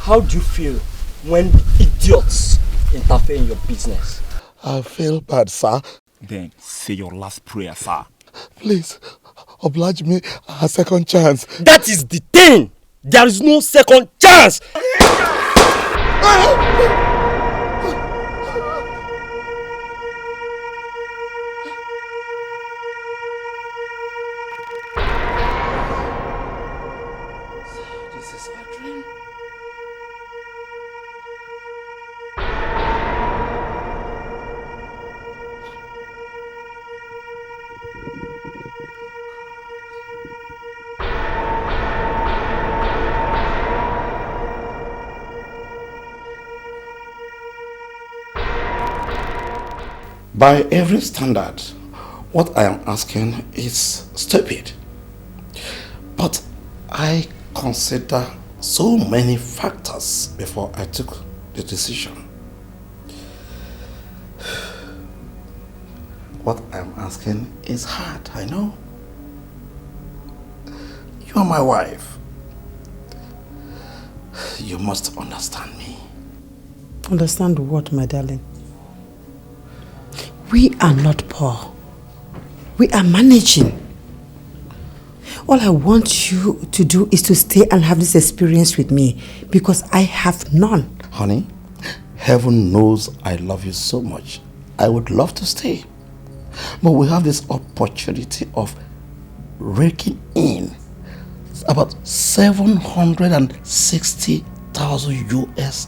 how do you feel when idiots interfere in your business? I feel bad, sir. Then say your last prayer, sir. Please, oblige me a second chance. That is the thing! There is no second chance! By every standard, what I am asking is stupid. But I consider so many factors before I took the decision. What I am asking is hard, I know. You are my wife. You must understand me. Understand what, my darling? We are not poor. We are managing. All I want you to do is to stay and have this experience with me because I have none. Honey, heaven knows I love you so much. I would love to stay. But we have this opportunity of raking in about $760,000 US.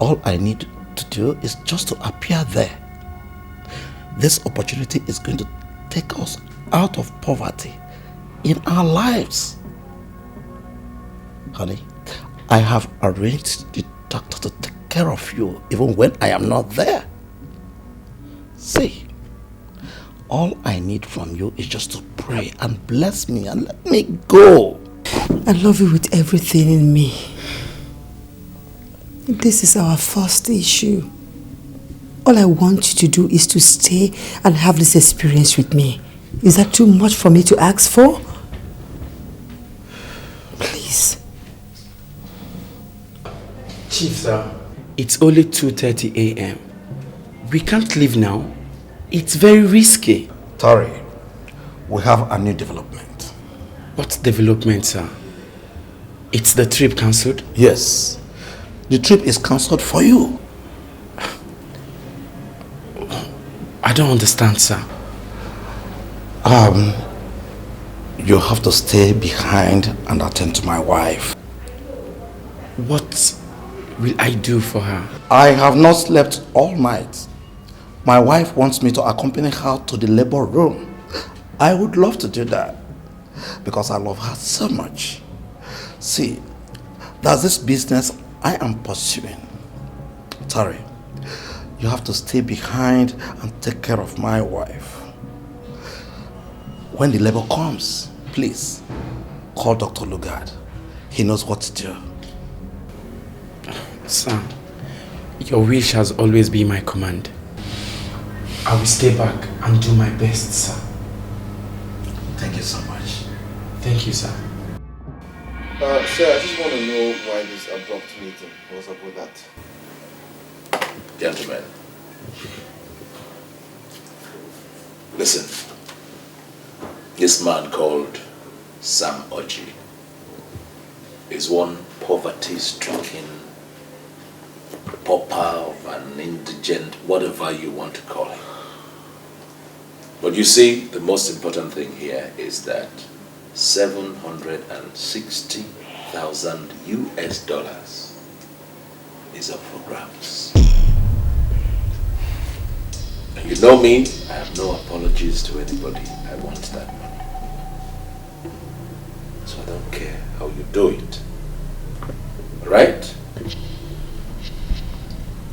All I need to do is just to appear there. This opportunity is going to take us out of poverty in our lives. Honey, I have arranged the doctor to take care of you even when I am not there. See, all I need from you is just to pray and bless me and let me go. I love you with everything in me. This is our first issue. All I want you to do is to stay and have this experience with me. Is that too much for me to ask for? Please. Chief, sir, it's only 2:30 a.m. We can't leave now. It's very risky. Tori, we have a new development. What development, sir? It's the trip cancelled? Yes. The trip is cancelled for you. I don't understand, sir. You have to stay behind and attend to my wife. What will I do for her? I have not slept all night. My wife wants me to accompany her to the labor room. I would love to do that because I love her so much. See, there's this business I am pursuing. Tari, you have to stay behind and take care of my wife. When the labor comes, please call Dr. Lugard. He knows what to do. Sir, your wish has always been my command. I will stay back and do my best, sir. Thank you so much. Thank you, sir. Sir, I just want to know why this abrupt meeting. What's up with that? Gentlemen, listen. This man called Sam Oji is one poverty-stricken pauper of an indigent, whatever you want to call him. But you see, the most important thing here is that $760,000 US is up for grabs. And you know me, I have no apologies to anybody. I want that money. So I don't care how you do it. Alright?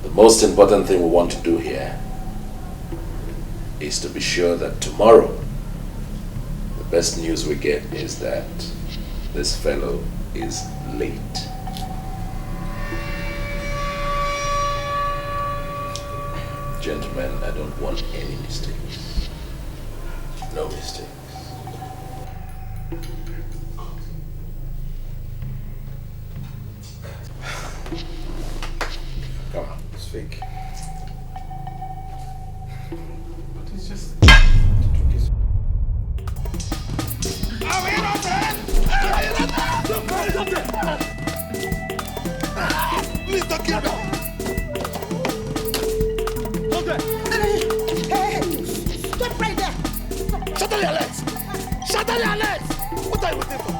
The most important thing we want to do here is to be sure that tomorrow the best news we get is that this fellow is late. Gentlemen, I don't want any mistakes. No mistakes. Speak. But it's just... Please don't kill me! Hey, stop right there! Shut down your legs! Shut down your legs! What are you waiting for?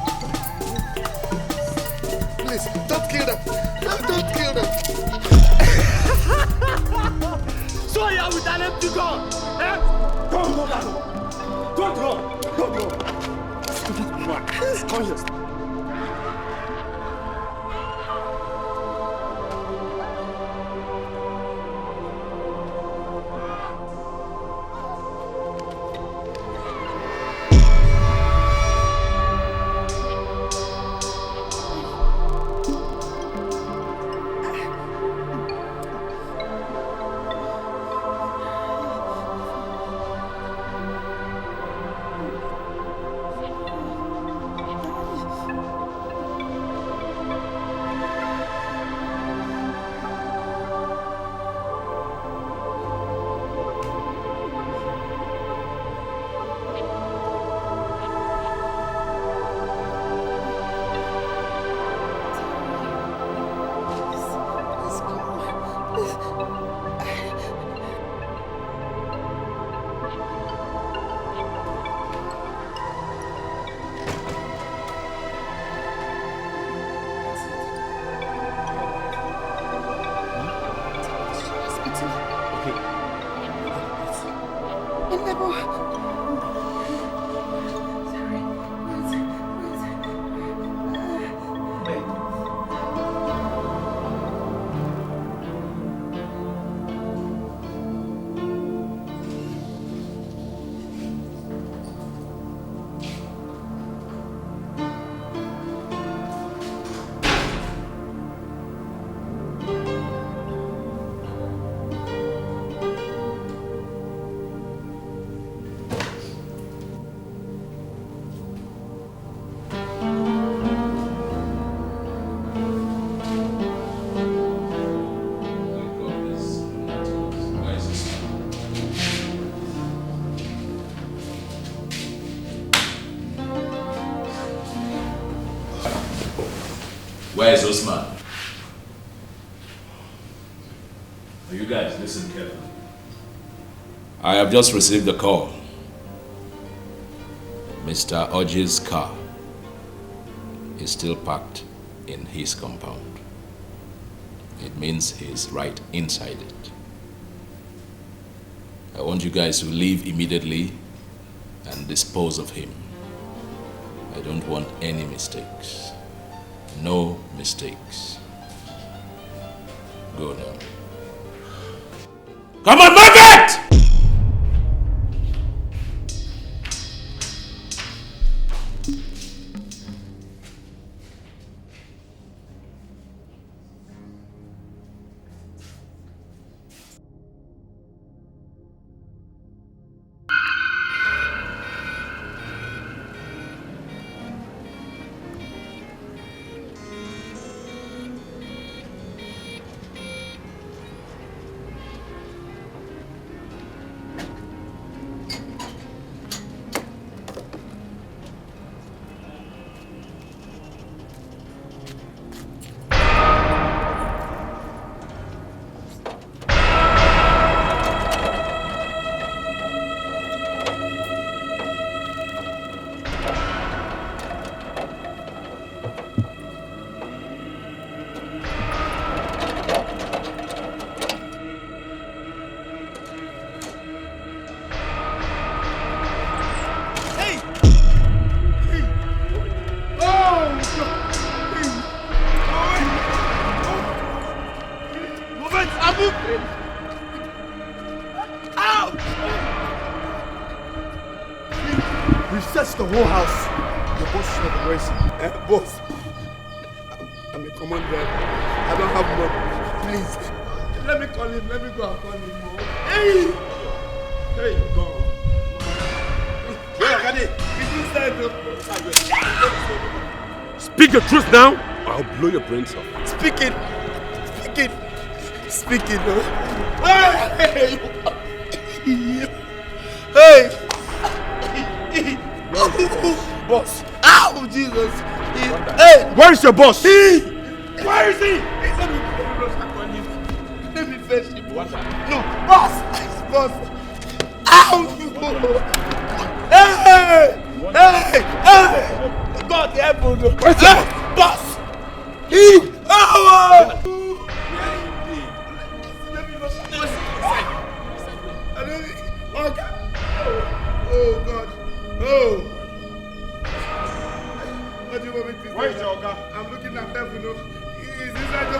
Please, don't kill them! Don't kill them! So you are with an empty gun! Eh? Don't go that way! Don't go! Don't go! Come here. Where is Osman? Now you guys listen carefully. I have just received a call. Mr. Ugezu's car is still parked in his compound. It means he's right inside it. I want you guys to leave immediately and dispose of him. I don't want any mistakes. No mistakes. Go now. Come on, move it! The whole house. Your boss is not aggressive. Boss, I'm a common driver. I don't have money. Please, let me call him. Let me go and call him. Hey! Hey, go. Speak the truth now, or I'll blow your brains off. Speak it. Speak it. speaking. Hey! Hey! Boss! Ow, Jesus! Hey! Where is your boss? Where is he? Let me fetch him. No, boss! Boss! Ow! Hey! Hey! Hey! God, help me! Where's your boss? Ow! Oh God! Oh! What do you want me to say? Where is your guy? I'm looking at them, you know. He's inside the...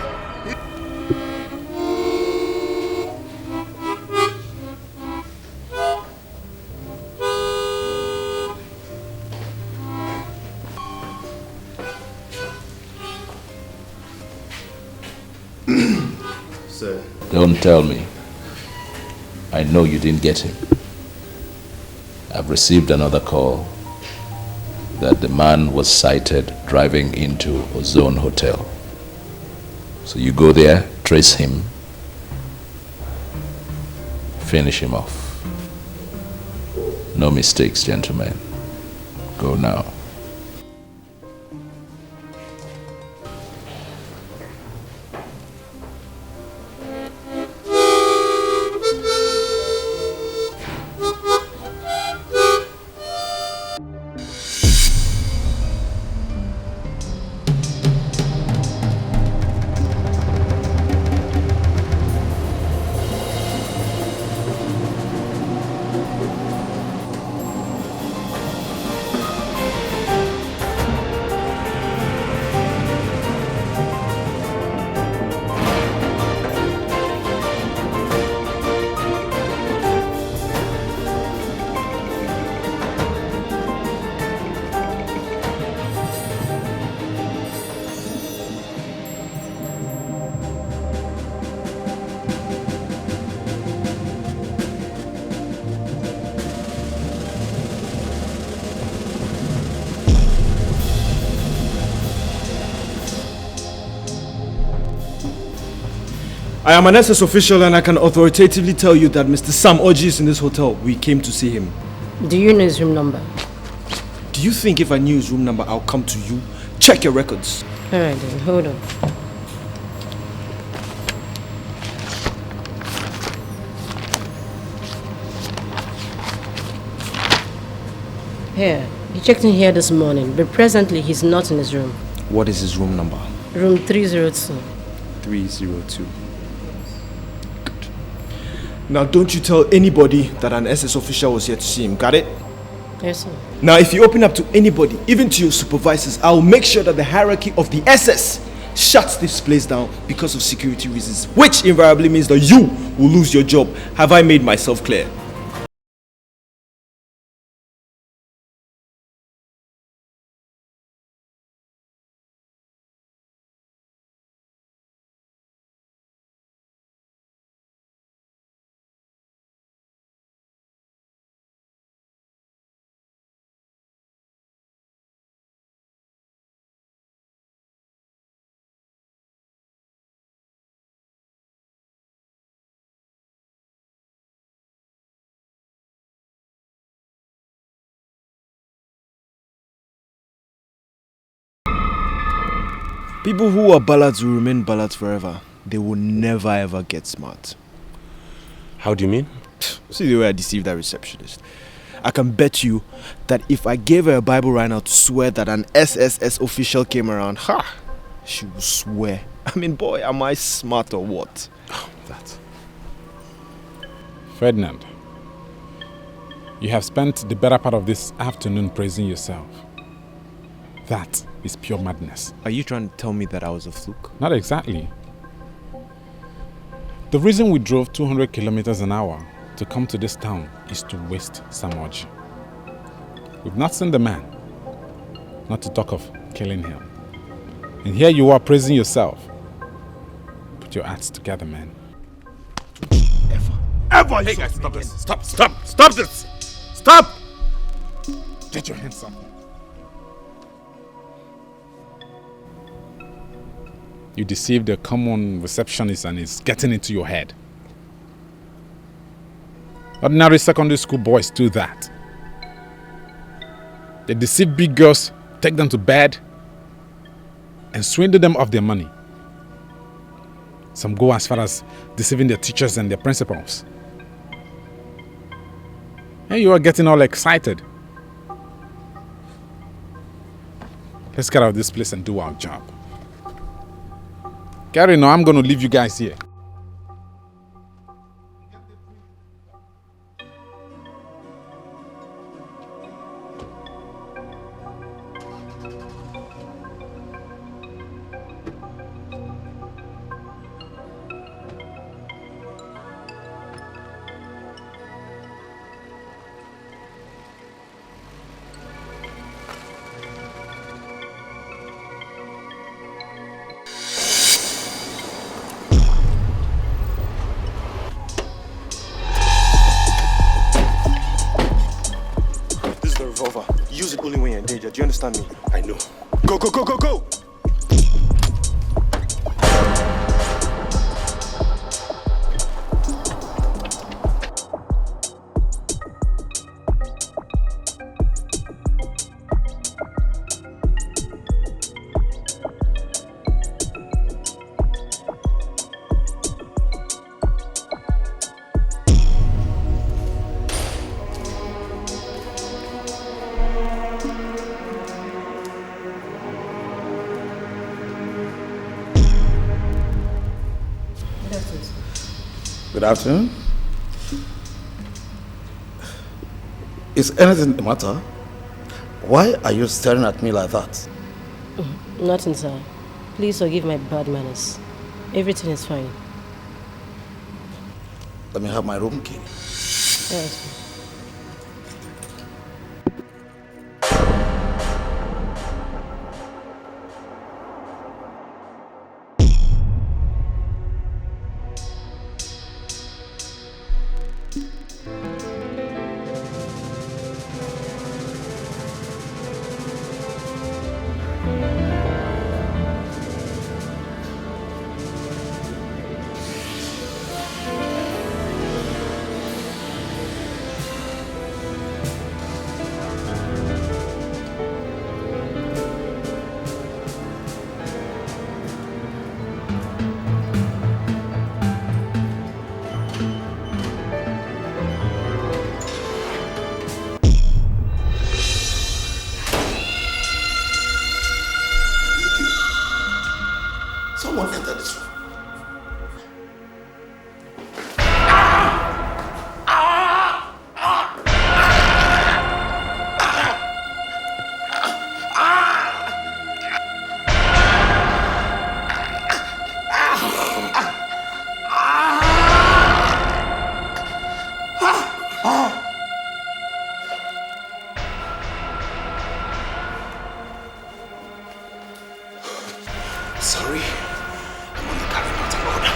Sir. Don't tell me. I know you didn't get him. I've received another call that the man was sighted driving into Ozone Hotel. So you go there, trace him, finish him off. No mistakes, gentlemen. Go now. I am an SS official and I can authoritatively tell you that Mr. Sam Oji is in this hotel. We came to see him. Do you know his room number? Do you think if I knew his room number, I'll come to you? Check your records. Alright then, hold on. Here, he checked in here this morning, but presently he's not in his room. What is his room number? Room 302. 302. Good. Now don't you tell anybody that an SS official was here to see him, got it? Yes, sir. Now if you open up to anybody, even to your supervisors, I'll make sure that the hierarchy of the SS shuts this place down because of security reasons, which invariably means that you will lose your job. Have I made myself clear? People who are ballads will remain ballads forever. They will never ever get smart. How do you mean? See the way I deceived that receptionist. I can bet you that if I gave her a Bible right now to swear that an SSS official came around, she will swear. I mean, boy, am I smart or what? Oh, that. Ferdinand, you have spent the better part of this afternoon praising yourself. That is pure madness. Are you trying to tell me that I was a fluke? Not exactly. The reason we drove 200 kilometers an hour to come to this town is to waste Samoji. We've not seen the man, not to talk of killing him. And here you are praising yourself. Put your acts together, man. Ever! Hey guys, stop this! Stop this! Stop! Get your hands up. You deceive the common receptionist and it's getting into your head. Ordinary secondary school boys do that. They deceive big girls, take them to bed, and swindle them of their money. Some go as far as deceiving their teachers and their principals. And you are getting all excited. Let's get out of this place and do our job. Gary, no, I'm going to leave you guys here. Use it only when you're in danger. Do you understand me? I know. Go, go, go, go, go! Good afternoon. Is anything the matter? Why are you staring at me like that? Nothing, sir. Please forgive my bad manners. Everything is fine. Let me have my room key. Yes. Someone entered this room. Sorry. I'm on the carry out order.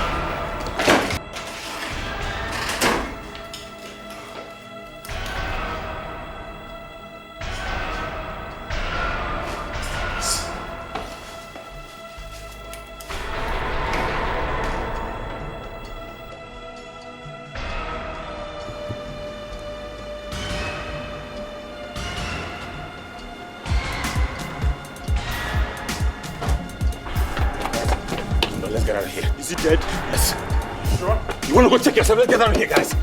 Let's get out of here. Is he dead? Yes. Sure. You want to go check yourself? Let's get out of here, guys.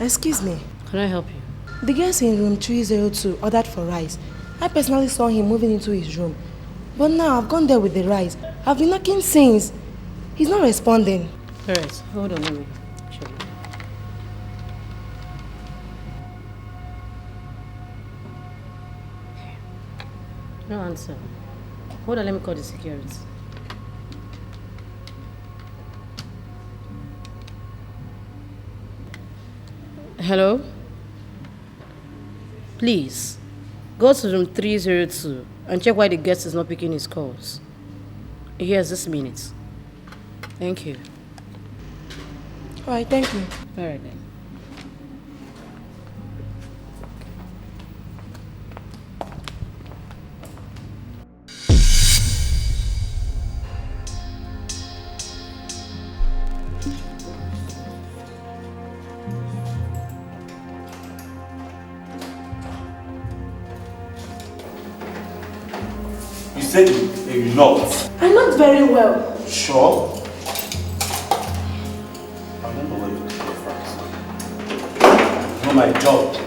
Excuse me. Can I help you? The guest in room 302 ordered for rice. I personally saw him moving into his room. But now I've gone there with the rice. I've been knocking since. He's not responding. Alright, hold on, let me show you. No answer. Hold on, let me call the security. Hello? Please, go to room 302 and check why the guest is not picking his calls. Here's this minute. Thank you. Alright, thank you. Alright then. You said you're not. I'm not very well. Sure? I don't know where you're getting from. It's not my job.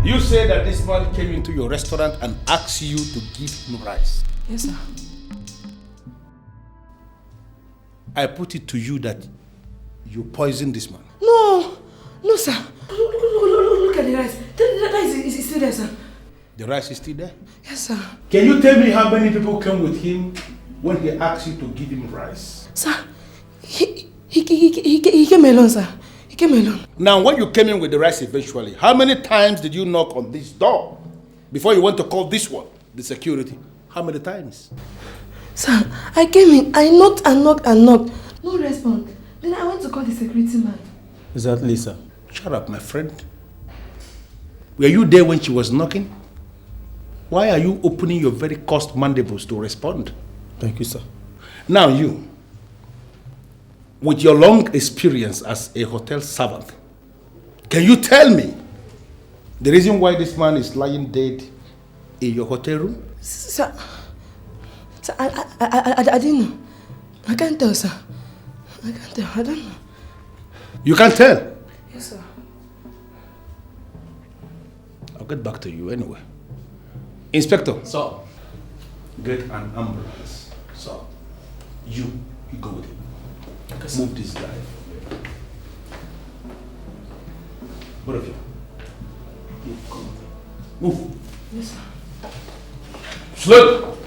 You say that this man came into your restaurant and asked you to give him rice. Yes, sir. I put it to you that you poisoned this man. No, sir. Look at the rice. The rice is still there, sir. The rice is still there? Yes, sir. Can you tell me how many people came with him when he asked you to give him rice? Sir, he came alone, sir. He came alone. Now, when you came in with the rice eventually, how many times did you knock on this door before you went to call this one, the security? How many times? Sir, I came in. I knocked and knocked and knocked. No response. Then I went to call the security man. Exactly, sir. Shut up, my friend. Were you there when she was knocking? Why are you opening your very cursed mandibles to respond? Thank you, sir. Now you, with your long experience as a hotel servant, can you tell me the reason why this man is lying dead in your hotel room? Sir, I didn't know. I can't tell, sir. I can't tell. I don't know. You can't tell? Yes, sir. I'll get back to you anyway. Inspector. Sir. Get an ambulance. Sir. You go with him. Okay, move this guy. Both of you. Move. Yes, sir. Slow.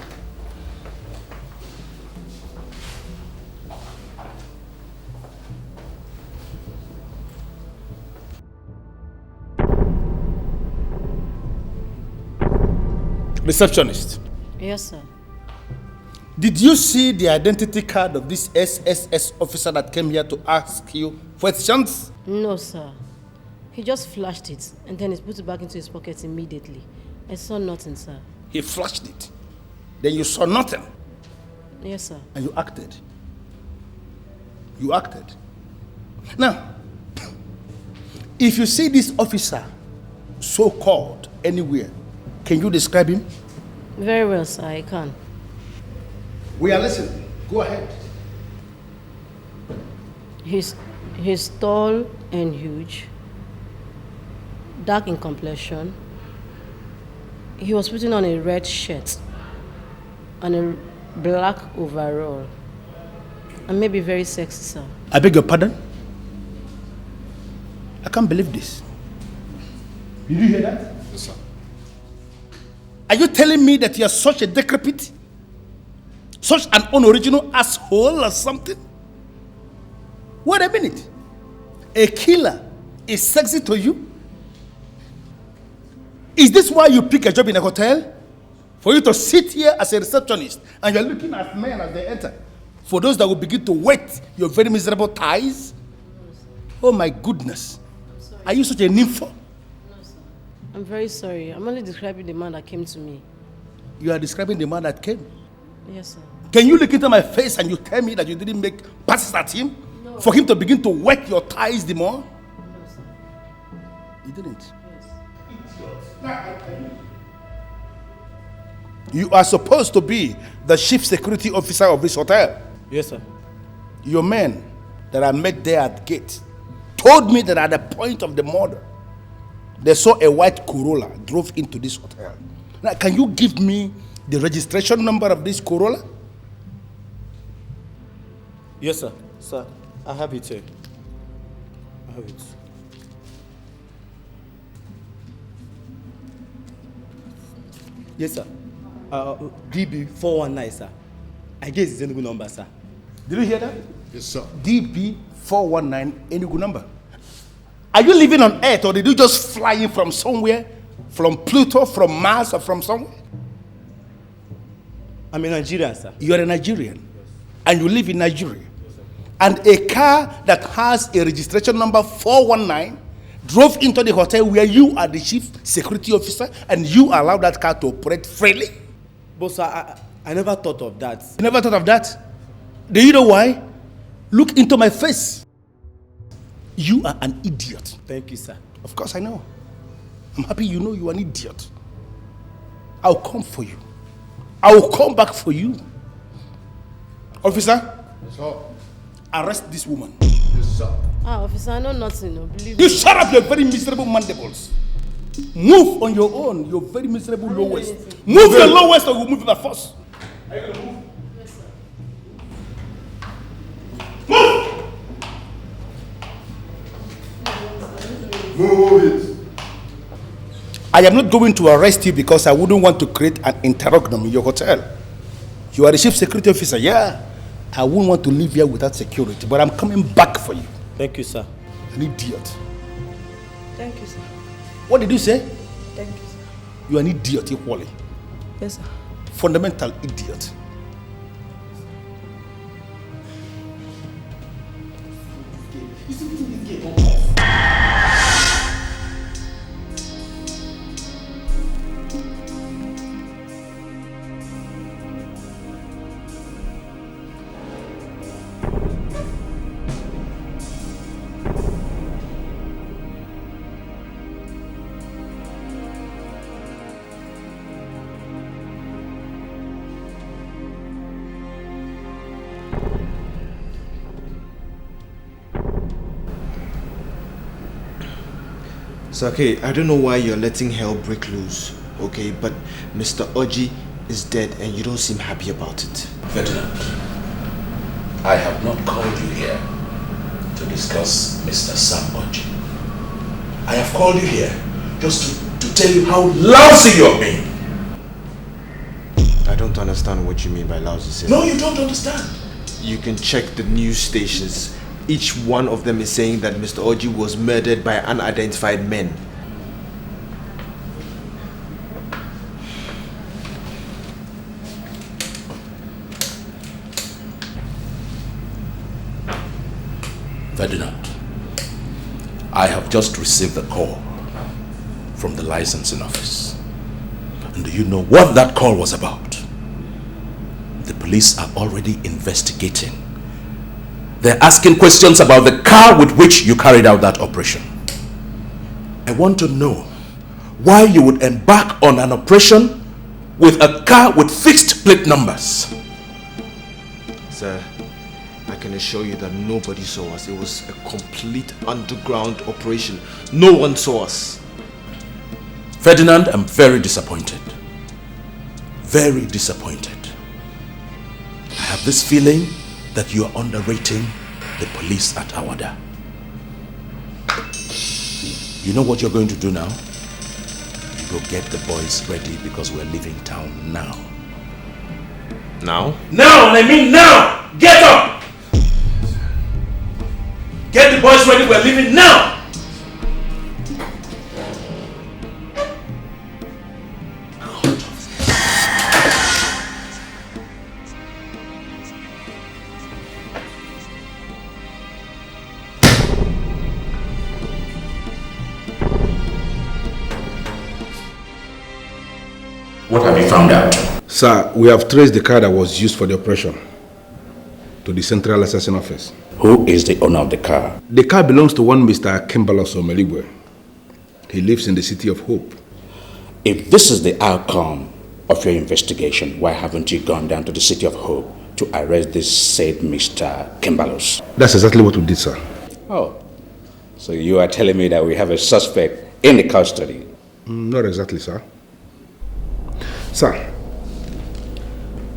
Receptionist. Yes, sir. Did you see the identity card of this SSS officer that came here to ask you questions? No, sir. He just flashed it and then he put it back into his pocket immediately. I saw nothing, sir. He flashed it. Then you saw nothing. Yes, sir. And you acted. You acted. Now, if you see this officer, so-called, anywhere, can you describe him? Very well, sir. I can. We are listening. Go ahead. He's tall and huge, dark in complexion. He was putting on a red shirt and a black overall. And maybe very sexy, sir. I beg your pardon? I can't believe this. Did you hear that? Yes, sir. Are you telling me that you are such a decrepit? Such an unoriginal asshole or something? Wait a minute. A killer is sexy to you? Is this why you pick a job in a hotel? For you to sit here as a receptionist and you're looking at men as they enter? For those that will begin to wet your very miserable ties? Oh my goodness. Are you such a nympho? No, sir. I'm very sorry. I'm only describing the man that came to me. You are describing the man that came? Yes, sir. Can you look into my face and you tell me that you didn't make passes at him? No. For him to begin to wet your ties the more? No, sir. You didn't? Yes. You are supposed to be the chief security officer of this hotel. Yes, sir. Your men that I met there at the gate told me that at the point of the murder, they saw a white Corolla drove into this hotel. Now, can you give me the registration number of this Corolla? Yes, sir. Sir, I have it here. I have it. Yes, sir. DB 419, sir. I guess it's Enugu number, sir. Did you hear that? Yes, sir. DB 419 Enugu number. Are you living on Earth or did you just fly in from somewhere? From Pluto, from Mars, or from somewhere? I'm a Nigerian, sir. You are a Nigerian. Yes. And you live in Nigeria. Yes, and a car that has a registration number 419 drove into the hotel where you are the chief security officer and you allow that car to operate freely? But sir, I never thought of that. You never thought of that? Do you know why? Look into my face. You are an idiot. Thank you, sir. Of course I know. I'm happy you know you are an idiot. I'll come for you. I will come back for you. Officer? Yes, sir. Arrest this woman. Yes, sir. Officer, I know nothing. No. Believe you me. Shut up your very miserable mandibles. Move on your own, your very miserable lowest. Move your lowest or we'll move by force. Are you going to move? Yes, sir. Move! Move it. I am not going to arrest you because I wouldn't want to create an interrogation in your hotel. You are the chief security officer, yeah. I wouldn't want to live here without security, but I'm coming back for you. Thank you, sir. An idiot. Thank you, sir. What did you say? Thank you, sir. You are an idiot equally. Yes, sir. Fundamental idiot. So, okay, I don't know why you're letting hell break loose, okay? But Mr. Oji is dead and you don't seem happy about it. Ferdinand, I have not called you here to discuss Mr. Sam Oji. I have called you here just to tell you how lousy you're being. I don't understand what you mean by lousy, sir. No, you don't understand. You can check the news stations. Each one of them is saying that Mr. Oji was murdered by unidentified men. Ferdinand, I have just received a call from the licensing office. And do you know what that call was about? The police are already investigating. They're asking questions about the car with which you carried out that operation. I want to know why you would embark on an operation with a car with fixed plate numbers. Sir, I can assure you that nobody saw us. It was a complete underground operation. No one saw us. Ferdinand, I'm very disappointed. Very disappointed. I have this feeling that you are underrating the police at Awada. You know what you're going to do now? You go get the boys ready because we're leaving town now. Now? Now! I mean now! Get up! Get the boys ready, we're leaving now! What have you found out? Sir, we have traced the car that was used for the operation to the Central Assassin Office. Who is the owner of the car? The car belongs to one Mr. Kimbalos Omeligwe. He lives in the City of Hope. If this is the outcome of your investigation, why haven't you gone down to the City of Hope to arrest this said Mr. Kimbalos? That's exactly what we did, sir. Oh, so you are telling me that we have a suspect in the custody? Not exactly, sir. Sir,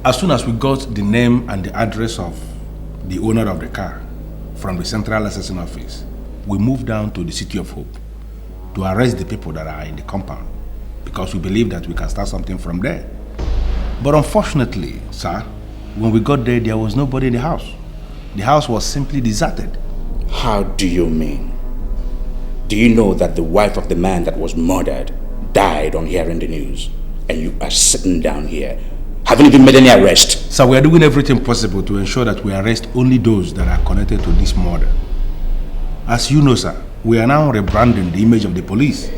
as soon as we got the name and the address of the owner of the car from the Central Assassin Office, we moved down to the City of Hope to arrest the people that are in the compound because we believe that we can start something from there. But unfortunately, sir, when we got there, there was nobody in the house. The house was simply deserted. How do you mean? Do you know that the wife of the man that was murdered died on hearing the news? And you are sitting down here. Haven't even made any arrest? Sir, we are doing everything possible to ensure that we arrest only those that are connected to this murder. As you know, sir, we are now rebranding the image of the police.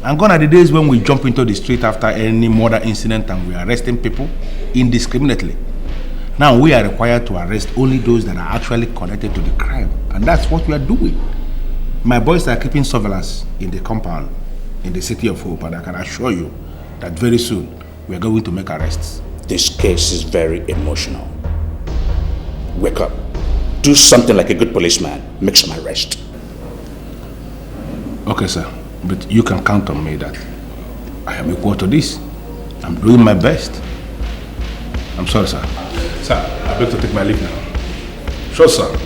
And gone are the days when we jump into the street after any murder incident and we are arresting people indiscriminately. Now we are required to arrest only those that are actually connected to the crime. And that's what we are doing. My boys are keeping surveillance in the compound in the City of Hope, and I can assure you that very soon we are going to make arrests. This case is very emotional. Wake up. Do something like a good policeman. Make some arrest. Okay, sir. But you can count on me that I am equal to this. I'm doing my best. I'm sorry, sir. Sir, I beg to take my leave now. Sure, sir.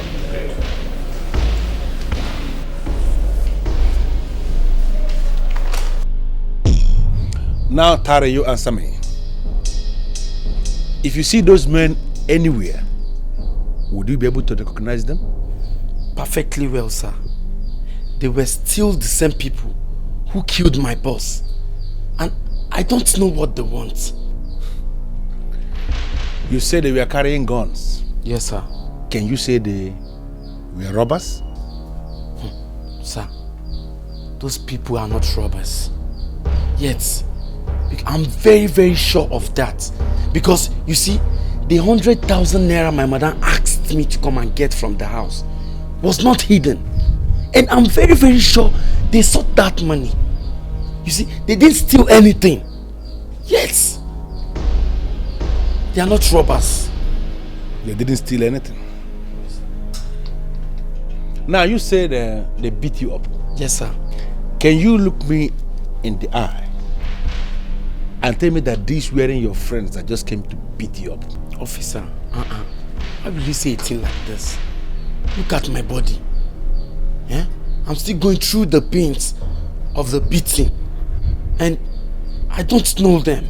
Now, Tare, you answer me. If you see those men anywhere, would you be able to recognize them? Perfectly well, sir. They were still the same people who killed my boss. And I don't know what they want. You said they were carrying guns. Yes, sir. Can you say they were robbers? Sir, those people are not robbers. Yet, I'm very, very sure of that. Because, you see, the 100,000 naira my madam asked me to come and get from the house was not hidden. And I'm very, very sure they sought that money. You see, they didn't steal anything. Yes. They are not robbers. They didn't steal anything. Now, you said they beat you up. Yes, sir. Can you look me in the eye and tell me that these weren't your friends that just came to beat you up? Officer, how will you say a thing like this? Look at my body. Yeah? I'm still going through the pains of the beating. And I don't know them.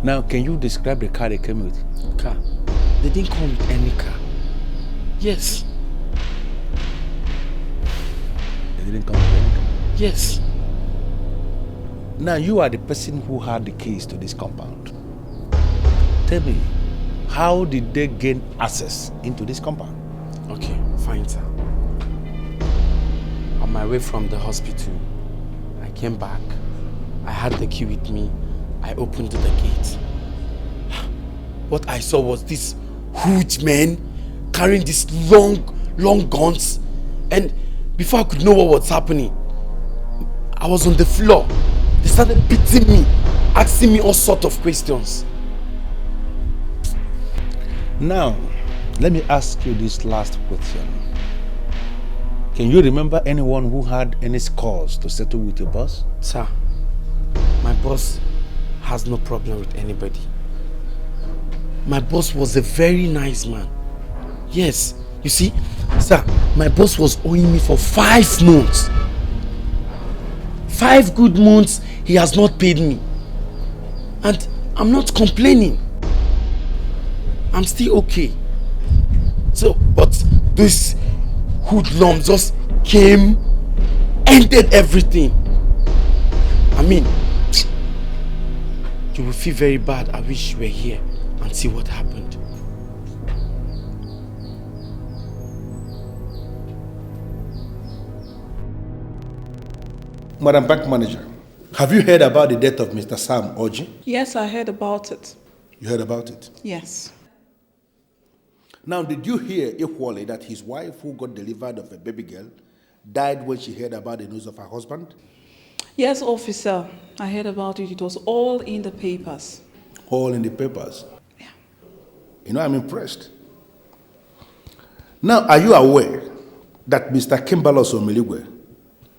Now, can you describe the car they came with? Car? They didn't come with any car. Yes. They didn't come with any car? Yes. Now, you are the person who had the keys to this compound. Tell me, how did they gain access into this compound? Okay, fine, sir. On my way from the hospital, I came back. I had the key with me. I opened the gate. What I saw was this huge man carrying these long guns. And before I could know what was happening, I was on the floor. They started beating me, asking me all sorts of questions. Now, let me ask you this last question. Can you remember anyone who had any scores to settle with your boss? Sir, my boss has no problem with anybody. My boss was a very nice man. Yes, you see, sir, my boss was owing me for 5 months. 5 good months he has not paid me. And I'm not complaining. I'm still okay. So, but this hoodlum just came, ended everything. I mean, you will feel very bad. I wish you were here and see what happened. Madam Bank Manager, Have you heard about the death of Mr. Sam Oji? Yes, I heard about it. You heard about it? Yes. Now, did you hear equally that his wife, who got delivered of a baby girl, died when she heard about the news of her husband? Yes, officer. I heard about it. It was all in the papers. All in the papers? Yeah. You know, I'm impressed. Now, are you aware that Mr. Kimbalos Omeligwe,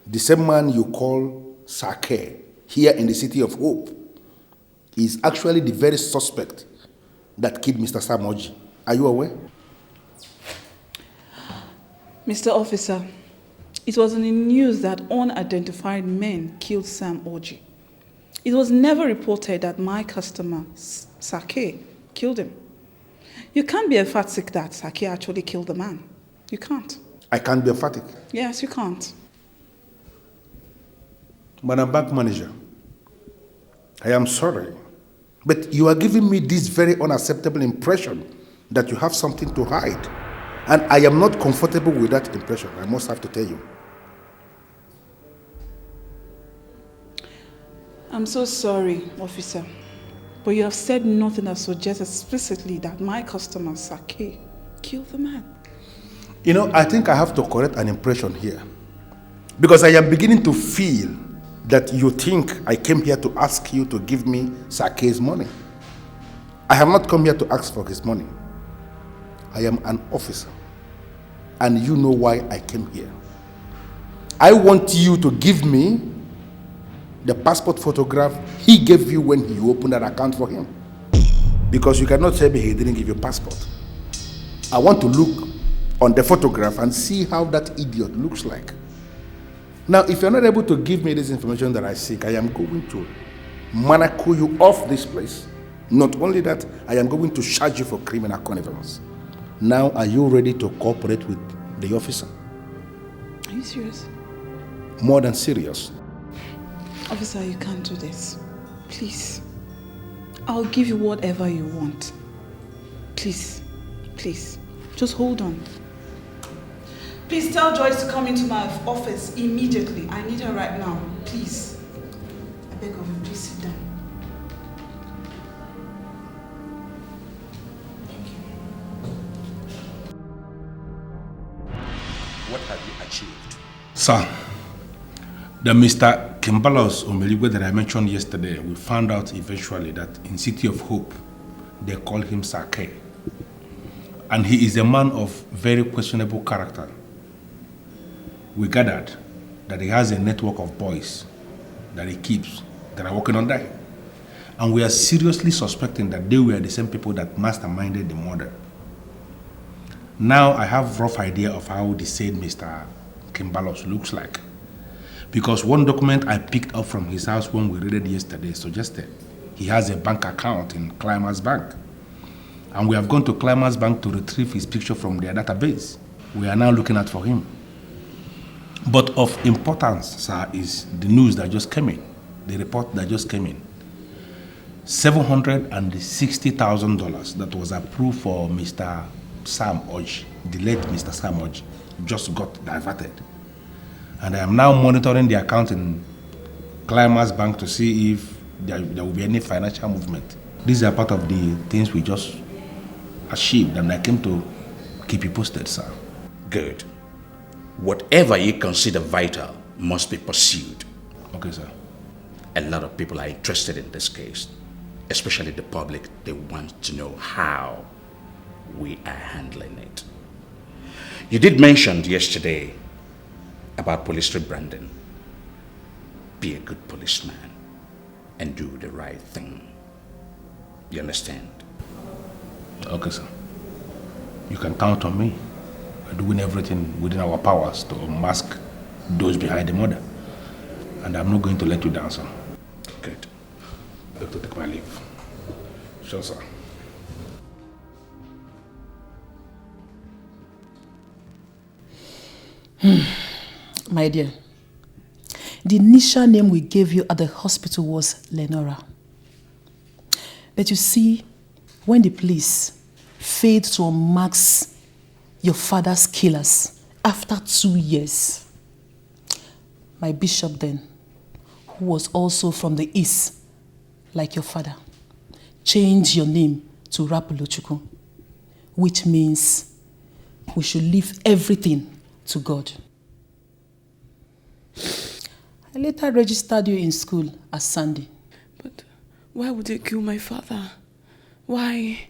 the same man you call Sake, here in the City of Hope, is actually the very suspect that killed Mr. Sam Oji? Are you aware? Mr. Officer, it was in the news that unidentified men killed Sam Oji. It was never reported that my customer, Sake, killed him. You can't be emphatic that Sake actually killed the man. You can't. I can't be emphatic. Yes, you can't. Madam Bank Manager, I am sorry, but you are giving me this very unacceptable impression that you have something to hide. And I am not comfortable with that impression, I must have to tell you. I'm so sorry, officer, but you have said nothing that suggests explicitly that my customer, Sake, killed the man. You know, I think I have to correct an impression here, because I am beginning to feel that you think I came here to ask you to give me Sake's money. I have not come here to ask for his money. I am an officer, and you know why I came here. I want you to give me the passport photograph he gave you when you opened that account for him. Because you cannot tell me he didn't give you passport. I want to look on the photograph and see how that idiot looks like. Now, if you're not able to give me this information that I seek, I am going to manacle you off this place. Not only that, I am going to charge you for criminal connivance. Now, are you ready to cooperate with the officer? Are you serious? More than serious. Officer, you can't do this. Please. I'll give you whatever you want. Please. Please. Just hold on. Please tell Joyce to come into my office immediately. I need her right now. Please. I beg of you, please sit down. Thank you. What have you achieved? Sir, the Mr. Kimbalos Omeligwe that I mentioned yesterday, we found out eventually that in City of Hope, they call him Sake. And he is a man of very questionable character. We gathered that he has a network of boys that he keeps that are working under him. And we are seriously suspecting that they were the same people that masterminded the murder. Now I have a rough idea of how the said Mr. Kimbalos looks like. Because one document I picked up from his house when we read it yesterday suggested he has a bank account in Climax Bank. And we have gone to Climax Bank to retrieve his picture from their database. We are now looking out for him. But of importance, sir, is the news that just came in, the report that just came in. $760,000 that was approved for Mr. Sam Oji, the late Mr. Sam Oji, just got diverted. And I am now monitoring the account in Climax Bank to see if there will be any financial movement. These are part of the things we just achieved, and I came to keep you posted, sir. Good. Whatever you consider vital must be pursued. Okay, sir. A lot of people are interested in this case, especially the public. They want to know how we are handling it. You did mention yesterday about police rebranding. Be a good policeman and do the right thing. You understand? Okay, sir. You can count on me. We're doing everything within our powers to unmask those behind the murder. And I'm not going to let you down, sir. Good. I have to take my leave. Sure, sir. My dear, the initial name we gave you at the hospital was Lenora. But you see, when the police failed to unmask your father's killers after 2 years, my bishop then, who was also from the east, like your father, change your name to Rapuluchukwu, which means we should leave everything to God. I later registered you in school as Sandy. But why would they kill my father? Why?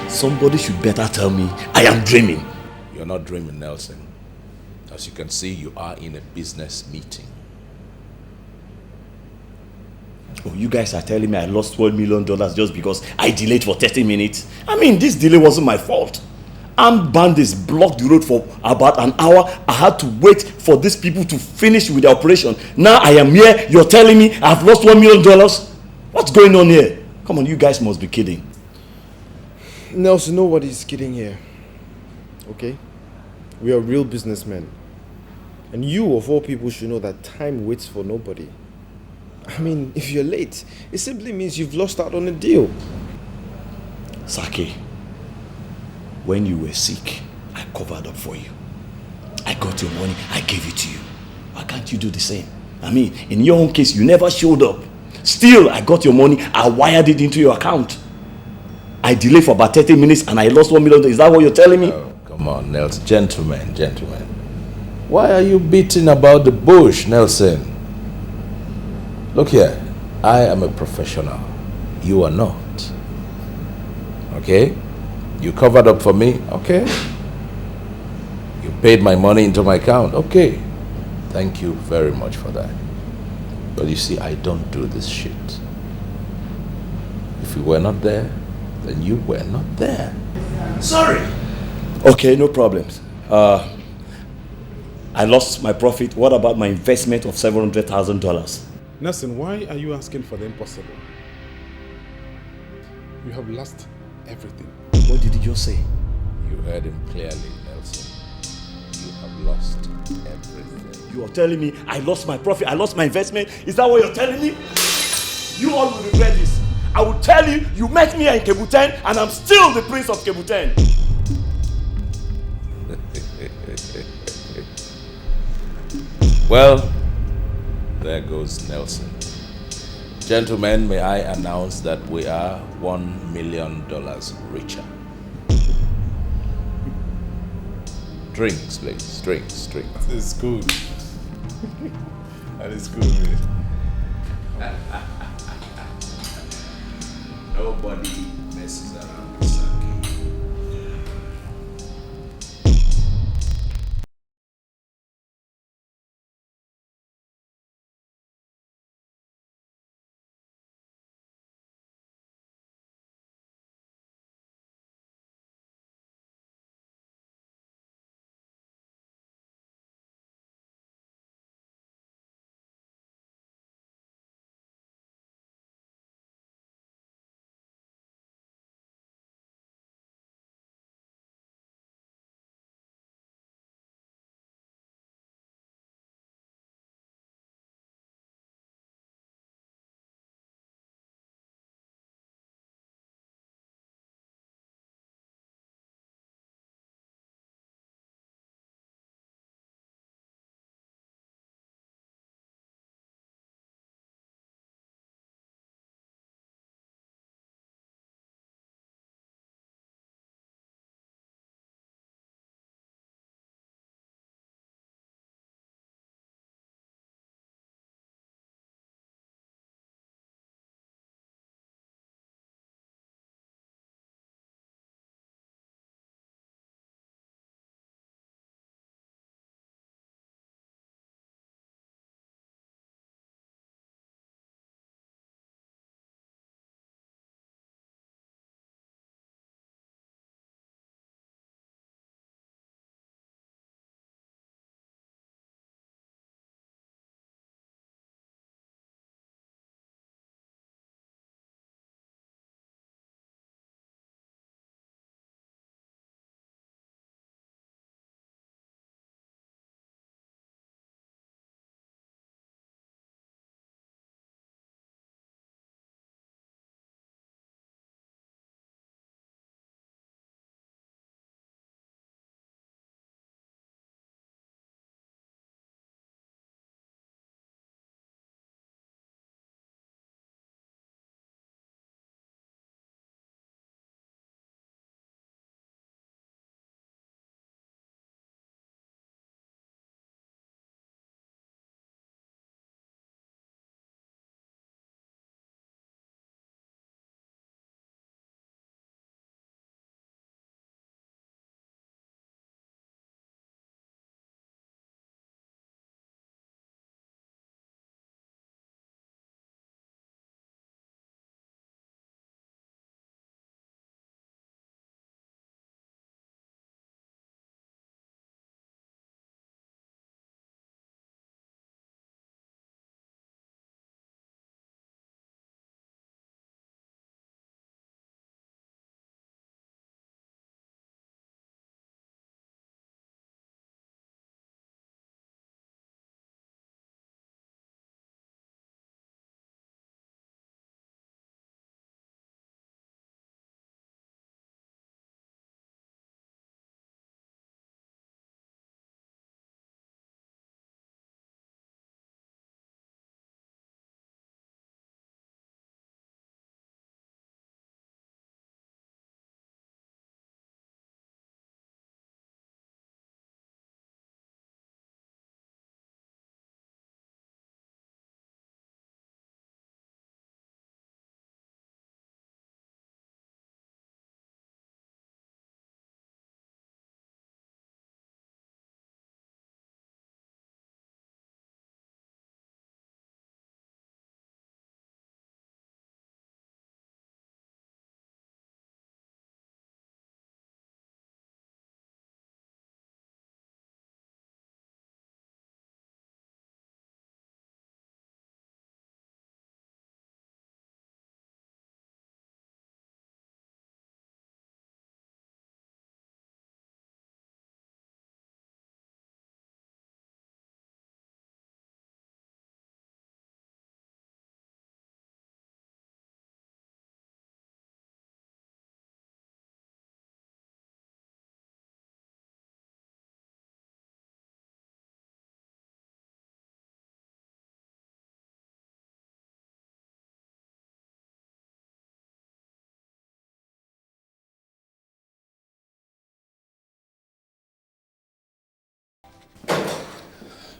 Somebody should better tell me I am dreaming. You're not dreaming, Nelson. As you can see, you are in a business meeting. Oh, you guys are telling me I lost $12 million just because I delayed for 30 minutes? I mean, this delay wasn't my fault. Armed bandits blocked the road for about an hour. I had to wait for these people to finish with the operation. Now I am here, you're telling me I've lost $1 million? What's going on here? Come on, you guys must be kidding. Nelson, nobody's kidding here. Okay? We are real businessmen. And you, of all people, should know that time waits for nobody. I mean, if you're late, it simply means you've lost out on a deal. Sake, when you were sick, I covered up for you. I got your money, I gave it to you. Why can't you do the same? I mean, in your own case, you never showed up. Still, I got your money, I wired it into your account. I delayed for about 30 minutes and I lost $1 million. Is that what you're telling me? Oh, come on, Nelson. Gentlemen. Why are you beating about the bush, Nelson? Look here, I am a professional. You are not. Okay? You covered up for me? Okay. You paid my money into my account? Okay. Thank you very much for that. But you see, I don't do this shit. If you were not there, then you were not there. Sorry. Okay, no problems. I lost my profit. What about my investment of $700,000? Nelson, why are you asking for the impossible? You have lost everything. What did you just say? You heard him clearly, Nelson. You have lost everything. You are telling me I lost my profit, I lost my investment? Is that what you're telling me? You all will regret this. I will tell you, you met me in Kebuten and I'm still the prince of Kebuten. Well, there goes Nelson. Gentlemen, may I announce that we are $1 million richer. Drinks, please. Drinks. That is good. That is good, man. Nobody messes around.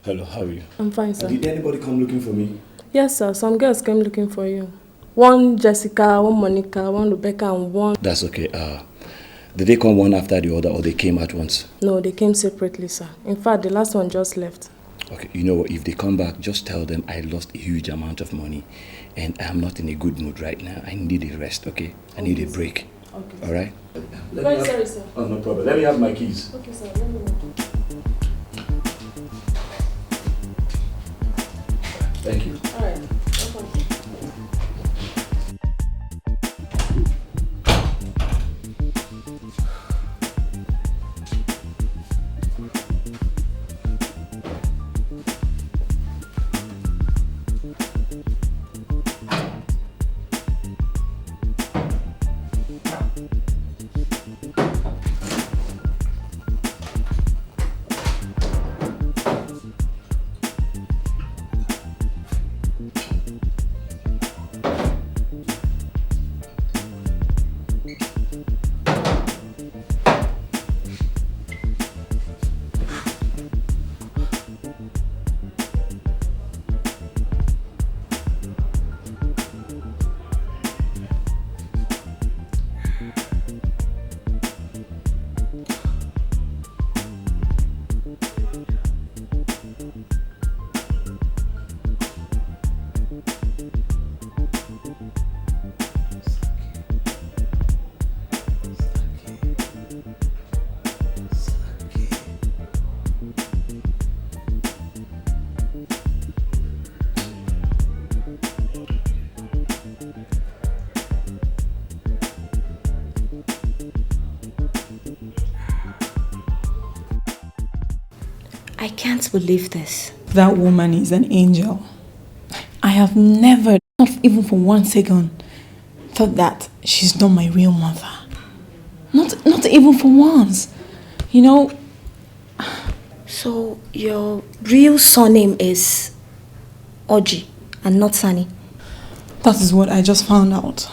Hello, how are you? I'm fine, sir. Did anybody come looking for me? Yes, sir. Some girls came looking for you. One Jessica, one Monica, one Rebecca, and one... That's okay. Did they come one after the other or they came at once? No, they came separately, sir. In fact, the last one just left. Okay, you know what? If they come back, just tell them I lost a huge amount of money and I'm not in a good mood right now. I need a rest, okay? I need a break. Okay. All right? Very sorry, sir. Oh, no problem. Let me have my keys. Okay, sir. Let me know. Thank you. All right. I can't believe this. That woman is an angel. I have never, not even for 1 second, thought that she's not my real mother. Not even for once. You know. So your real surname is Oji and not Sani? That is what I just found out.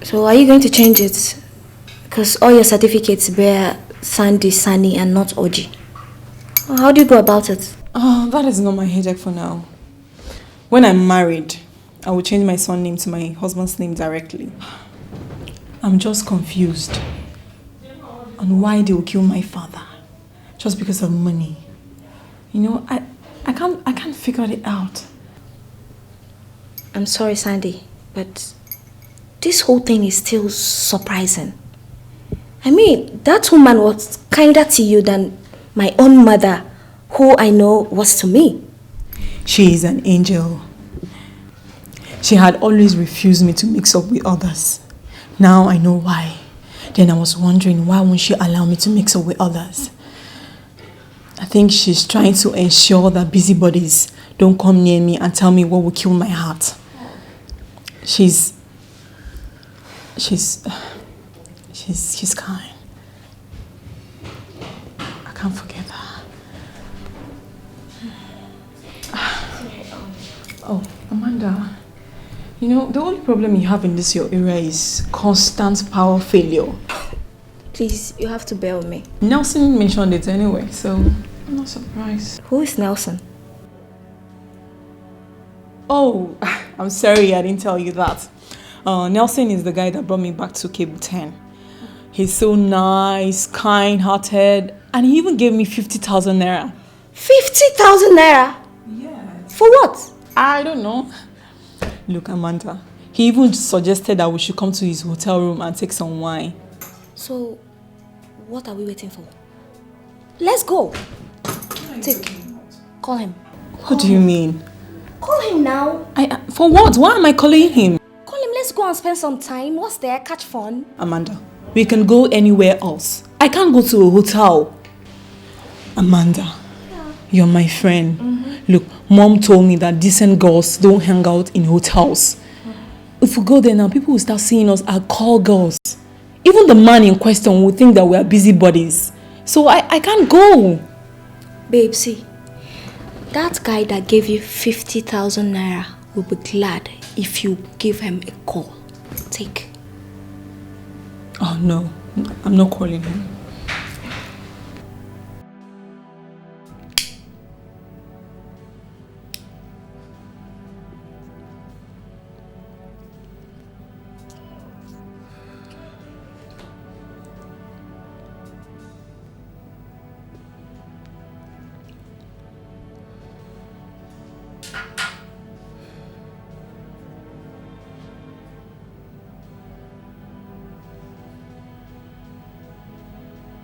So are you going to change it? Because all your certificates bear Sandy, Sani and not Oji. How do you go about it? Oh, that is not my headache for now. When I'm married, I will change my son's name to my husband's name directly. I'm just confused on why they will kill my father just because of money. You know, I can't figure it out. I'm sorry, Sandy, but this whole thing is still surprising. I mean, that woman was kinder to you than my own mother, who I know was to me. She is an angel. She had always refused me to mix up with others. Now I know why. Then I was wondering, why won't she allow me to mix up with others? I think she's trying to ensure that busybodies don't come near me and tell me what will kill my heart. She's kind. I can't forget her. Oh, Amanda. You know, the only problem you have in this your area is constant power failure. Please, you have to bear with me. Nelson mentioned it anyway, so I'm not surprised. Who is Nelson? Oh, I'm sorry I didn't tell you that. Nelson is the guy that brought me back to Cable 10. He's so nice, kind-hearted, and he even gave me 50,000 naira. 50,000 naira? Yes. For what? I don't know. Look, Amanda, he even suggested that we should come to his hotel room and take some wine. So, what are we waiting for? Let's go. Take. Call him. What do you mean? Call him now. For what? Why am I calling him? Call him. Let's go and spend some time. What's there? Catch fun. Amanda, we can go anywhere else. I can't go to a hotel. Amanda, you're my friend. Look, Mom told me that decent girls don't hang out in hotels. If we go there now, people will start seeing us as call girls. Even the man in question will think that we are busybodies. So I can't go. Babe, see, that guy that gave you 50,000 naira will be glad if you give him a call. Take. Oh no, I'm not calling him.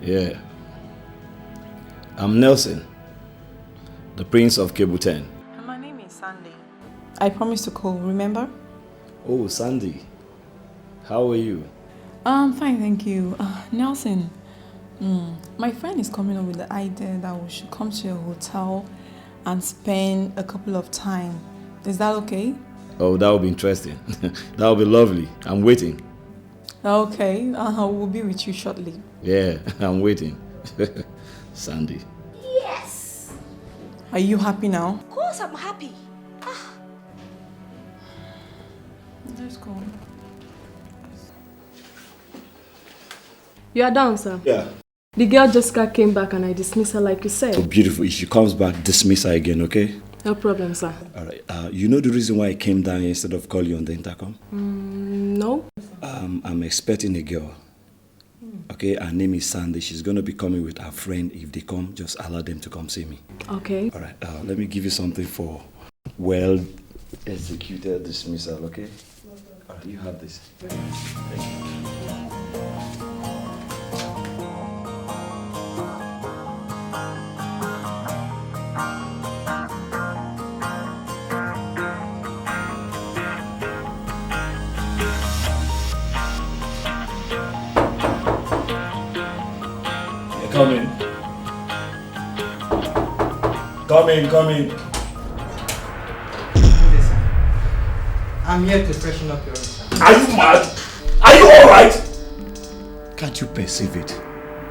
Yeah. I'm Nelson, the Prince of Cable 10. My name is Sandy. I promised to call, remember? Oh, Sandy. How are you? I'm fine, thank you. Nelson, my friend is coming up with the idea that we should come to your hotel and spend a couple of time. Is that okay? Oh, that would be interesting. That would be lovely. I'm waiting. Okay, we'll be with you shortly. Yeah, I'm waiting. Sandy. Yes! Are you happy now? Of course I'm happy. Let's go. You are down, sir? Yeah. The girl Jessica came back and I dismissed her like you said. Oh, beautiful. If she comes back, dismiss her again, okay? No problem, sir. Alright. You know the reason why I came down here instead of calling you on the intercom? No. I'm expecting a girl. Okay, her name is Sandy. She's going to be coming with her friend. If they come, just allow them to come see me. Okay. Alright, let me give you something for well executed dismissal, okay? Alright, you have this. Thank you. Come in. Come in, come in. Listen, I'm here to freshen up your room. Are you mad? Are you alright? Can't you perceive it?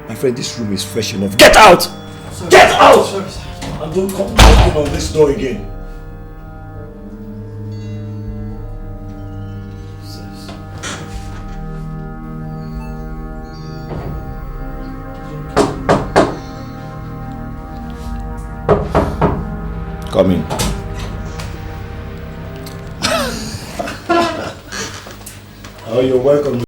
My friend, this room is fresh enough. Get out! Sorry. Get out! Sorry, sir. And don't come knocking on this door again. Come in. Oh, you're welcome.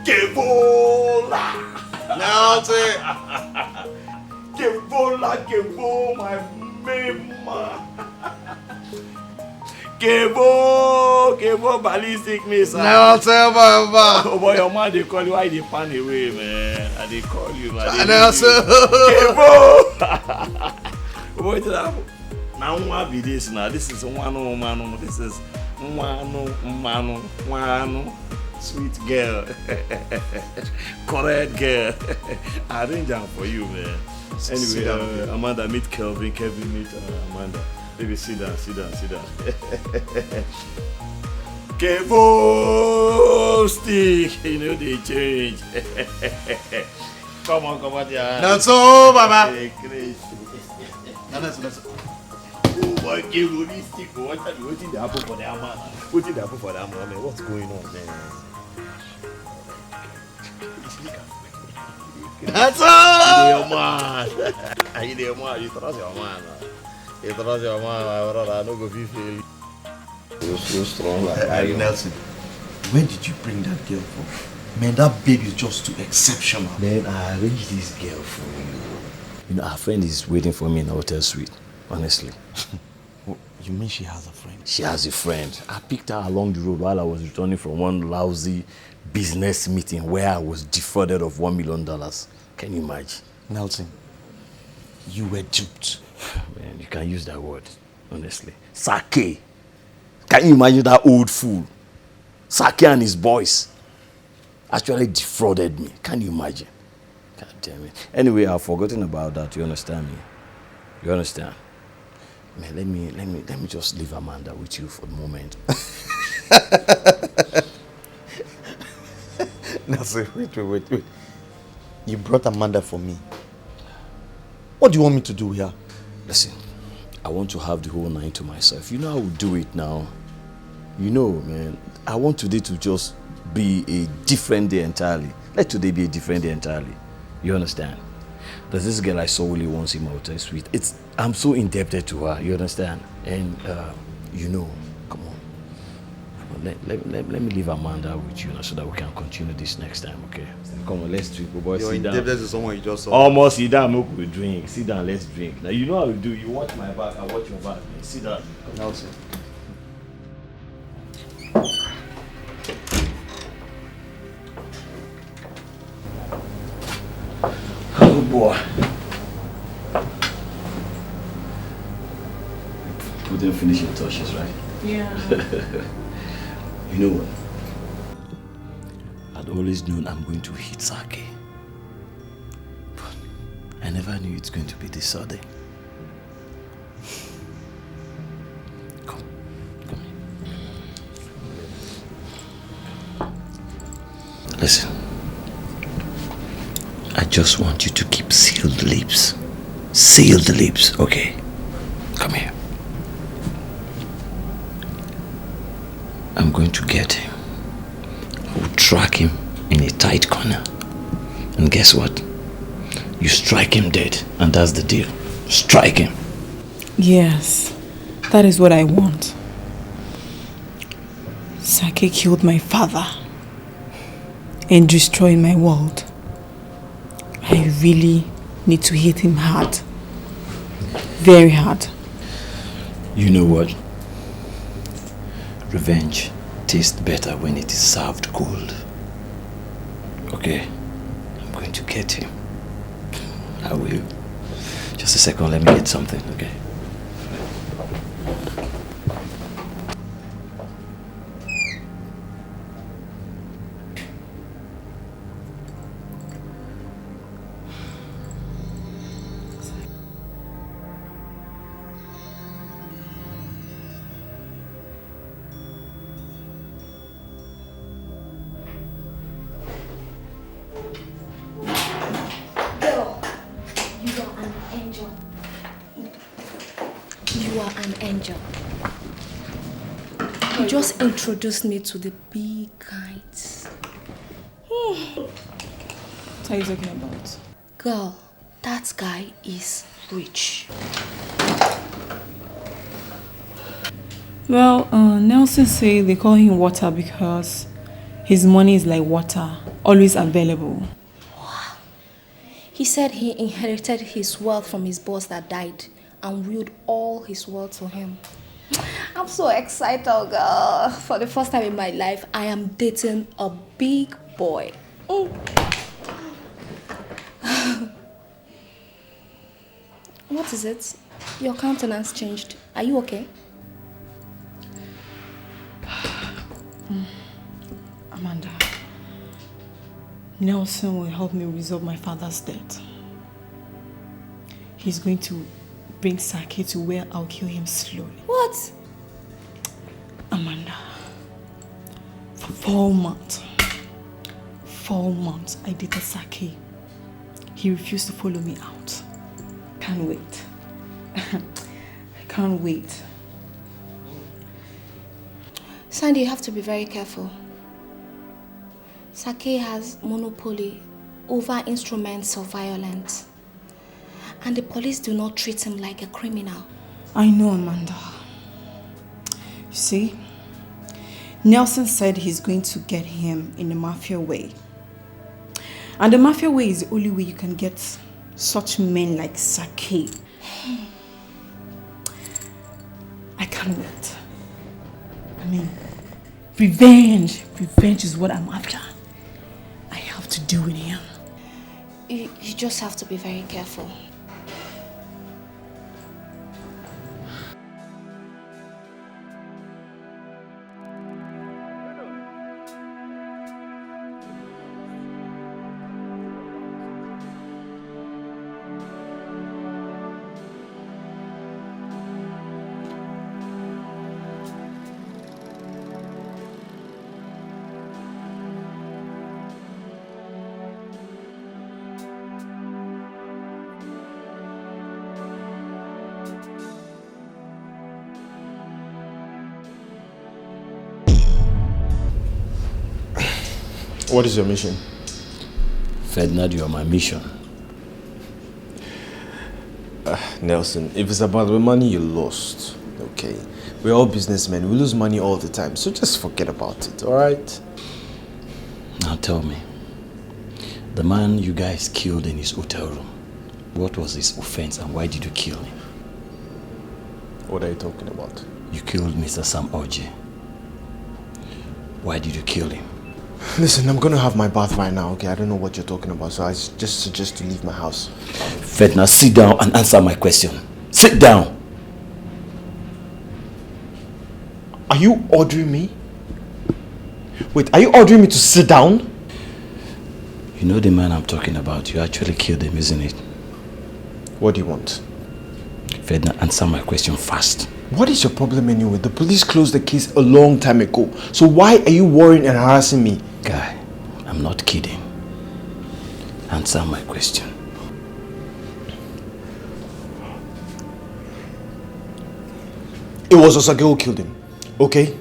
Kevola! Now say, Kevola, Kevo, my mema. Kevo, ballistic missile. now say, Baba. Oh boy, your man, they call you, why they pan away, man? And they call you, man. Now say, Kevo! What did happen? Now, what be this now? This is one, this is one. Sweet girl. Correct girl. I arrange them for you, man. Anyway, Amanda, meet Kelvin. Kelvin, meet Amanda. Baby, sit down. Kevo stick. You know they change. Come on, yeah. Not so, Baba. Oh my Kevo, this stick. What did they happen for that man? What did they happen for that man? What's going on, man? That's all! You man. You man. You trust your man. You trust your man, my brother. I don't go feel. You're so strong like iron. Nelson, where did you bring that girl from? Man, that babe is just too exceptional. Man, I arranged this girl for you. You know, our friend is waiting for me in the hotel suite, honestly. You mean she has a friend? She has a friend. I picked her along the road while I was returning from one lousy business meeting where I was defrauded of $1 million. Can you imagine? Nelson, you were duped. Man, you can use that word, honestly. Sake. Can you imagine that old fool? Sake and his boys actually defrauded me. Can you imagine? God damn it. Anyway, I've forgotten about that. You understand me? You understand? Man, let me just leave Amanda with you for the moment. Nelson, wait. You brought Amanda for me. What do you want me to do here? Listen, I want to have the whole night to myself. You know I will do it now. You know, man, I want today to just be a different day entirely. Let today be a different day entirely. You understand? There's this girl I saw only once in my hotel suite. I'm so indebted to her, you understand? And, you know, come on. Let me leave Amanda with you now so that we can continue this next time, okay? Come on, let's drink. Boy, You're sit down. indebted to someone you just saw. Almost sit down, make we drink. Sit down, let's drink. Now, you know how we do. You watch my back, I watch your back. Man. Sit down. Nelson. Oh boy. Put them finishing touches, right? Yeah. You know what? I'd always known I'm going to hit Sake. But I never knew it's going to be this sudden. Come here. Listen. I just want you to keep sealed lips. Sealed lips, okay? Come here. I'm going to get him. I will track him in a tight corner. And guess what? You strike him dead, and that's the deal. Strike him. Yes, that is what I want. Sake killed my father and destroyed my world. I really need to hit him hard. Very hard. You know what? Revenge tastes better when it is served cold. Okay? I'm going to get him. I will. Just a second, let me get something, okay? You just introduced me to the big guys. What are you talking about? Girl, that guy is rich. Well, Nelson said they call him water because his money is like water, always available. Wow. He said he inherited his wealth from his boss that died and willed all his wealth to him. I'm so excited, girl. For the first time in my life, I am dating a big boy. What is it? Your countenance changed. Are you okay? Amanda, Nelson will help me resolve my father's debt. He's going to bring Sake to where I'll kill him slowly. What? Amanda, for 4 months, I dated Sake. He refused to follow me out. Can't wait. I can't wait. Sandy, you have to be very careful. Sake has monopoly over instruments of violence. And the police do not treat him like a criminal. I know, Amanda. You see, Nelson said he's going to get him in the mafia way. And the mafia way is the only way you can get such men like Sake. I can't wait. I mean, revenge. Revenge is what I'm after. I have to do with him. You just have to be very careful. What is your mission? Ferdinand, you are my mission. Nelson, if it's about the money, you lost. Okay? We're all businessmen. We lose money all the time. So just forget about it, alright? Now tell me, the man you guys killed in his hotel room, what was his offense and why did you kill him? What are you talking about? You killed Mr. Sam Oji. Why did you kill him? Listen, I'm gonna have my bath right now, okay? I don't know what you're talking about, so I just suggest to leave my house. Ferdinand, sit down and answer my question. Sit down! Are you ordering me? Wait, are you ordering me to sit down? You know the man I'm talking about. You actually killed him, isn't it? What do you want? Ferdinand, answer my question fast. What is your problem anyway? The police closed the case a long time ago. So why are you worrying and harassing me? Guy, I'm not kidding. Answer my question. It was Osage who killed him, okay?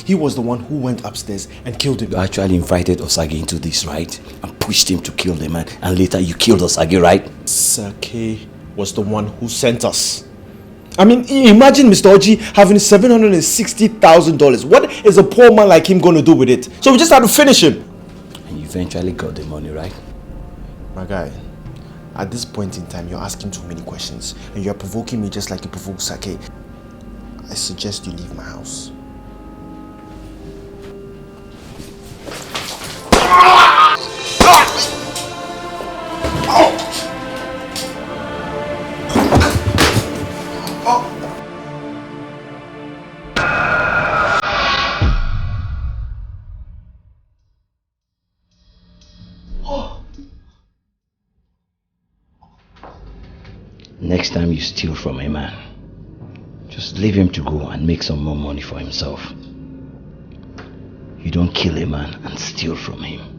He was the one who went upstairs and killed him. You actually invited Osage into this, right? And pushed him to kill the man. And later you killed Osage, right? Sake was the one who sent us. I mean, imagine Mr. Oji having $760,000. What is a poor man like him going to do with it? So we just had to finish him. And you eventually got the money, right? My guy, at this point in time, you're asking too many questions. And you're provoking me just like you provoked Sake. I suggest you leave my house. Next time you steal from a man, just leave him to go and make some more money for himself. You don't kill a man and steal from him.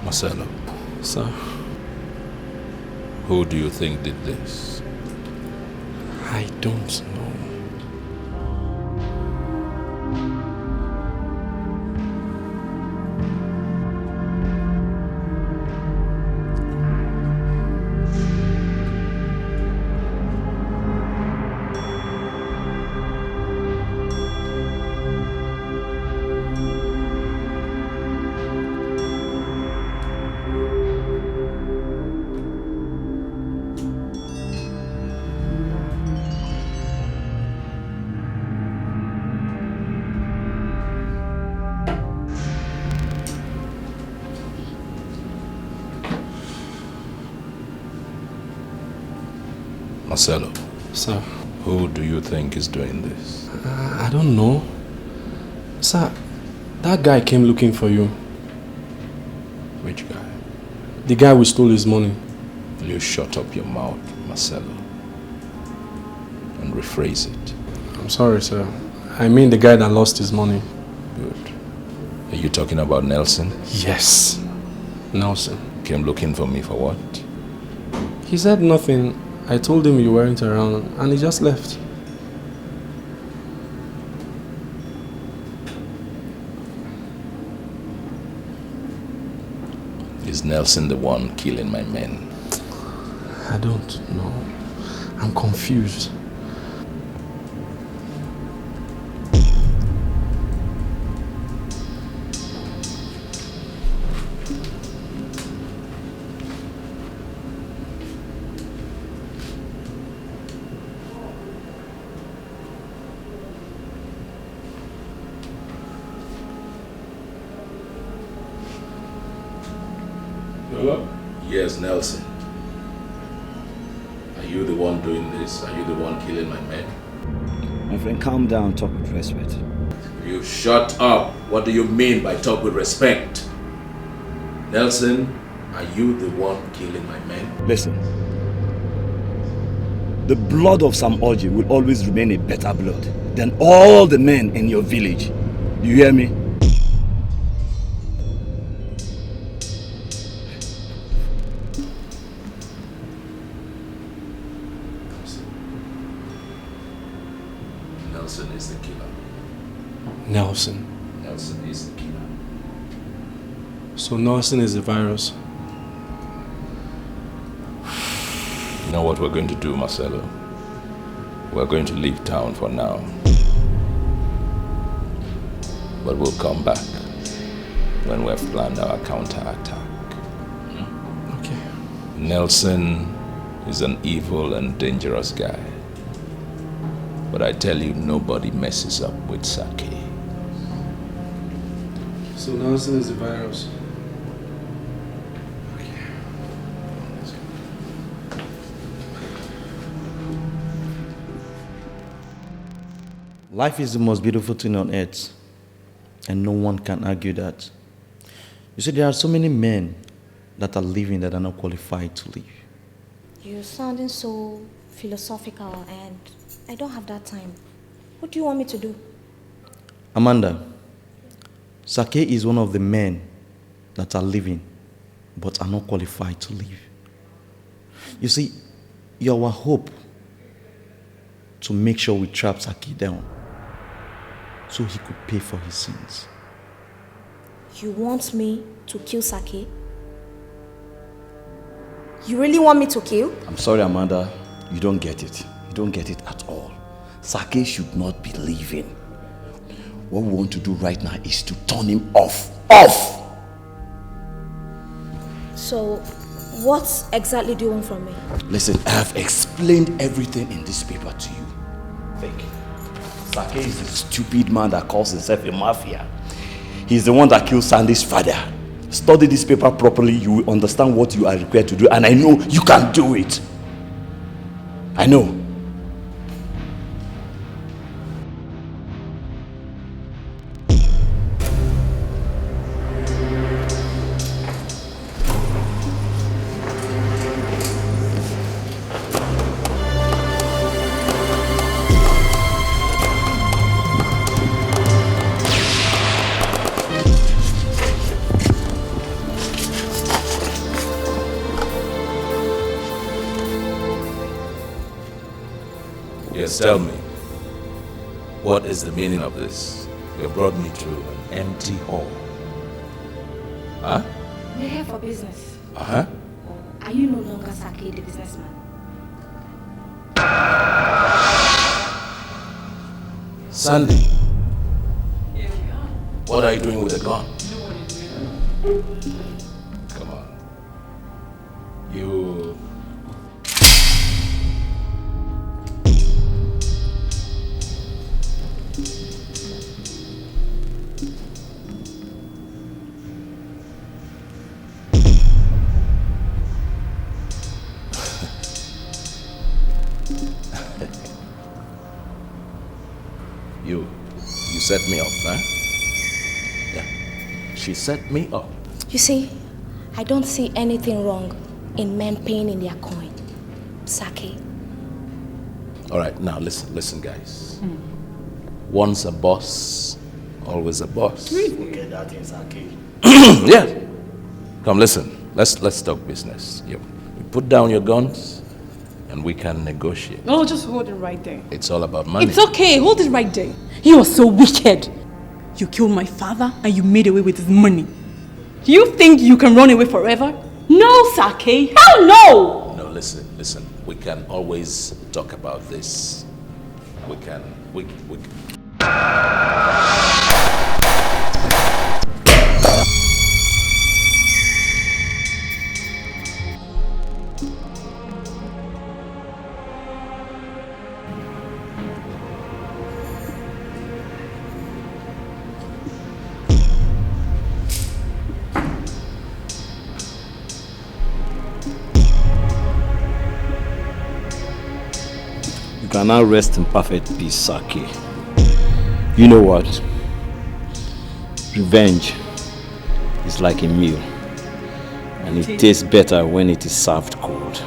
Marcelo. Sir? Who do you think did this? I don't know. Marcelo. Sir. Who do you think is doing this? I don't know. Sir, that guy came looking for you. Which guy? The guy who stole his money. Will you shut up your mouth, Marcelo? And rephrase it. I'm sorry, sir. I mean the guy that lost his money. Good. Are you talking about Nelson? Yes. Nelson. Came looking for me for what? He said nothing. I told him you weren't around and he just left. Is Nelson the one killing my men? I don't know. I'm confused. Hello? Yes, Nelson. Are you the one doing this? Are you the one killing my men? My friend, calm down, talk with respect. You shut up. What do you mean by talk with respect? Nelson, are you the one killing my men? Listen. The blood of Sam Oji will always remain a better blood than all the men in your village. Do you hear me? Nelson is the killer. Nelson. Nelson is the killer. So Nelson is the virus. You know what we're going to do, Marcelo? We're going to leave town for now. But we'll come back when we've planned our counterattack. Okay. Nelson is an evil and dangerous guy. But I tell you, nobody messes up with sake. So Nelson is the virus. Life is the most beautiful thing on earth, and no one can argue that. You see, there are so many men that are living that are not qualified to live. You're sounding so philosophical and I don't have that time. What do you want me to do? Amanda, Sake is one of the men that are living but are not qualified to live. You see, you're our hope to make sure we trap Sake down so he could pay for his sins. You want me to kill Sake? You really want me to kill? I'm sorry, Amanda. You don't get it. You don't get it at all. Sake should not be living. What we want to do right now is to turn him off. Off! So, what exactly do you want from me? Listen, I have explained everything in this paper to you. Think. Sake is a stupid man that calls himself a mafia. He's the one that killed Sandy's father. Study this paper properly, you will understand what you are required to do, and I know you can do it. I know. Yes, tell me. What is the meaning of this? You brought me to an empty hall. Huh? We're here for business. Uh-huh. Are you no longer Sake, the businessman? Sandy. What are you doing with the gun? Come on. You... set me up, huh? Yeah. She set me up. You see, I don't see anything wrong in men paying in their coin. Sake. All right, now listen, guys. Once a boss, always a boss. Forget that in Sake. Yeah. Come, listen. Let's talk business. You put down your guns, and we can negotiate. Oh, just hold it right there. It's all about money. It's okay, hold it right there. You are so wicked. You killed my father and you made away with his money. Do you think you can run away forever? No, Sake. Hell no! No, listen. We can always talk about this. We can. You can now rest in perfect peace, Sake. You know what? Revenge is like a meal, and it tastes better when it is served cold.